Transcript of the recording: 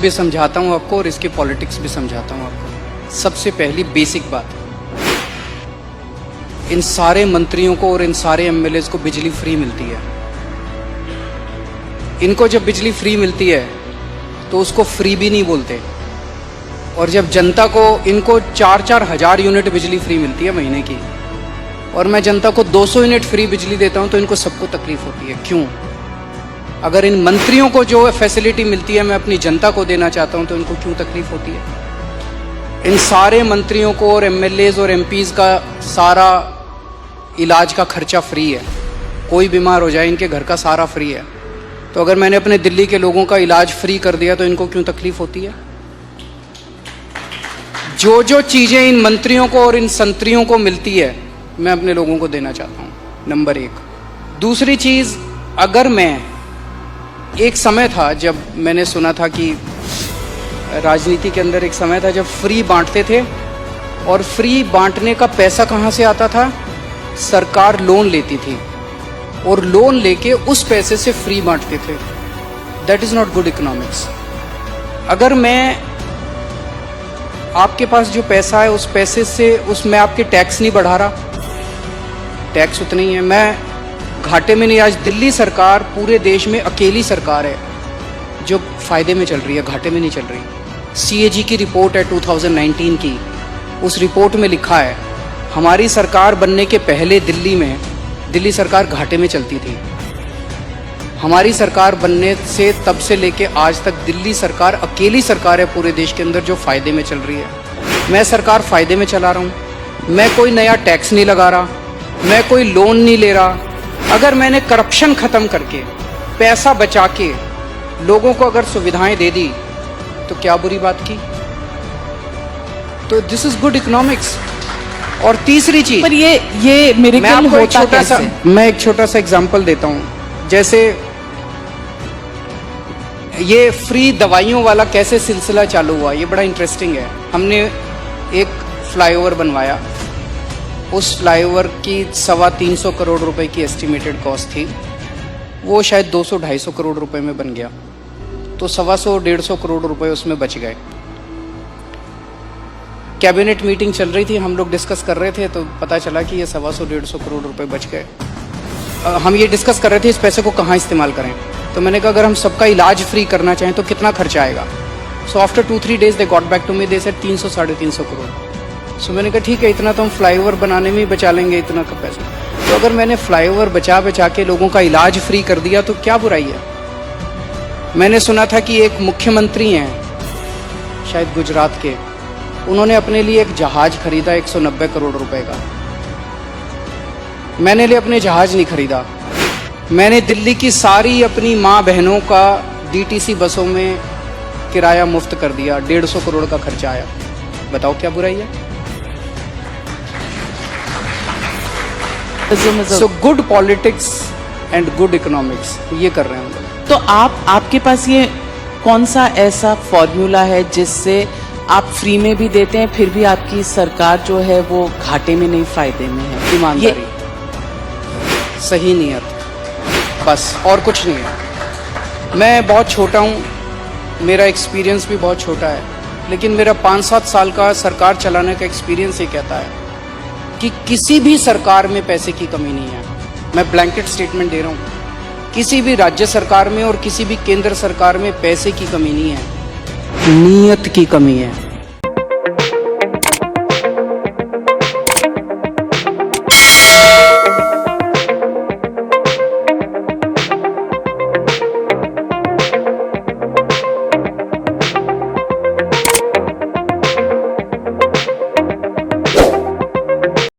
भी समझाता हूँ आपको और इसकी पॉलिटिक्स भी समझाता हूँ आपको। सबसे पहली बेसिक बात, इन सारे मंत्रियों को और इन सारे एमएलएज को बिजली फ्री मिलती है। इनको जब बिजली फ्री मिलती है तो उसको फ्री भी नहीं बोलते, और जब जनता को, इनको 4-4 हज़ार यूनिट बिजली फ्री मिलती है महीने की, और मैं जनता को 200 यूनिट फ्री बिजली देता हूं तो इनको सबको तकलीफ होती है। क्यों? अगर इन मंत्रियों को जो फैसिलिटी मिलती है मैं अपनी जनता को देना चाहता हूं तो इनको क्यों तकलीफ होती है? इन सारे मंत्रियों को और एमएलएज और एमपीज का सारा इलाज का खर्चा फ्री है। कोई बीमार हो जाए इनके घर का सारा फ्री है। तो अगर मैंने अपने दिल्ली के लोगों का इलाज फ्री कर दिया तो इनको क्यों तकलीफ होती है? जो जो चीजें इन मंत्रियों को और इन संतरियों को मिलती है मैं अपने लोगों को देना चाहता हूं, नंबर 1। दूसरी चीज, अगर मैं, एक समय था जब मैंने सुना था कि राजनीति के अंदर एक समय था जब फ्री बांटते थे, और फ्री बांटने का पैसा कहां से आता था? सरकार लोन लेती थी और लोन लेके उस पैसे से फ्री बांटते थे। That is not good economics. अगर मैं, आपके पास जो पैसा है उस पैसे से, उसमें आपके टैक्स नहीं बढ़ा रहा, टैक्स उतना ही है, मैं घाटे में नहीं। आज दिल्ली सरकार पूरे देश में अकेली सरकार है जो फायदे में चल रही है, घाटे में नहीं चल रही। सीएजी की रिपोर्ट है 2019 की, उस रिपोर्ट में लिखा है हमारी सरकार बनने के पहले दिल्ली सरकार घाटे में चलती थी। हमारी सरकार बनने से तब से लेके आज तक दिल्ली सरकार अकेली सरकार है पूरे देश के अंदर जो फायदे में चल रही है। मैं सरकार फायदे में चला रहा हूँ, मैं कोई नया टैक्स नहीं लगा रहा, मैं कोई लोन नहीं ले रहा। अगर मैंने करप्शन खत्म करके, पैसा बचा के लोगों को अगर सुविधाएं दे दी तो क्या बुरी बात की? तो दिस इज गुड इकोनॉमिक्स। और तीसरी चीज, पर ये मिरेकल होता कैसे? मैं एक छोटा सा एग्जांपल देता हूं। जैसे ये फ्री दवाइयों वाला कैसे सिलसिला चालू हुआ, ये बड़ा इंटरेस्टिंग है। हमने एक फ्लाईओवर बनवाया, उस फ्लाईओवर की 325 करोड़ रुपए की एस्टिमेटेड कॉस्ट थी, वो शायद 200-250 करोड़ रुपए में बन गया, तो 125 करोड़ रुपए उसमें बच गए। कैबिनेट मीटिंग चल रही थी, हम लोग डिस्कस कर रहे थे, तो पता चला कि ये 125 करोड़ रुपए बच गए। हम ये डिस्कस कर रहे थे इस पैसे को कहाँ इस्तेमाल करें। तो मैंने कहा अगर हम सबका इलाज फ्री करना चाहें तो कितना खर्चा आएगा? So after 2-3 days they got back to me, they said 300-350 crore. So मैंने कहा ठीक है, इतना तो हम फ्लाईओवर बनाने में ही बचा लेंगे, इतना का पैसा। तो अगर मैंने फ्लाईओवर बचा के लोगों का इलाज फ्री कर दिया तो क्या बुराई है? मैंने सुना था कि एक मुख्यमंत्री हैं शायद गुजरात के, उन्होंने अपने लिए एक जहाज खरीदा 190 करोड़ रुपए का। मैंने लिए अपने जहाज नहीं खरीदा, मैंने दिल्ली की सारी अपनी माँ बहनों का डीटीसी बसों में किराया मुफ्त कर दिया, 150 करोड़ का खर्चा आया। बताओ क्या बुराई है? So good politics and good economics, ये कर रहे हैं हम लोग। तो आपके पास ये कौन सा ऐसा फॉर्मूला है जिससे आप फ्री में भी देते हैं फिर भी आपकी सरकार जो है वो घाटे में नहीं फायदे में है? ईमानदारी, सही नियत, बस और कुछ नहीं है। मैं बहुत छोटा हूँ, मेरा एक्सपीरियंस भी बहुत छोटा है, लेकिन मेरा 5-7 साल का सरकार चलाने का एक्सपीरियंस ये कहता है कि किसी भी सरकार में पैसे की कमी नहीं है। मैं ब्लैंकेट स्टेटमेंट दे रहा हूँ, किसी भी राज्य सरकार में और किसी भी केंद्र सरकार में पैसे की कमी नहीं है, नीयत की कमी है।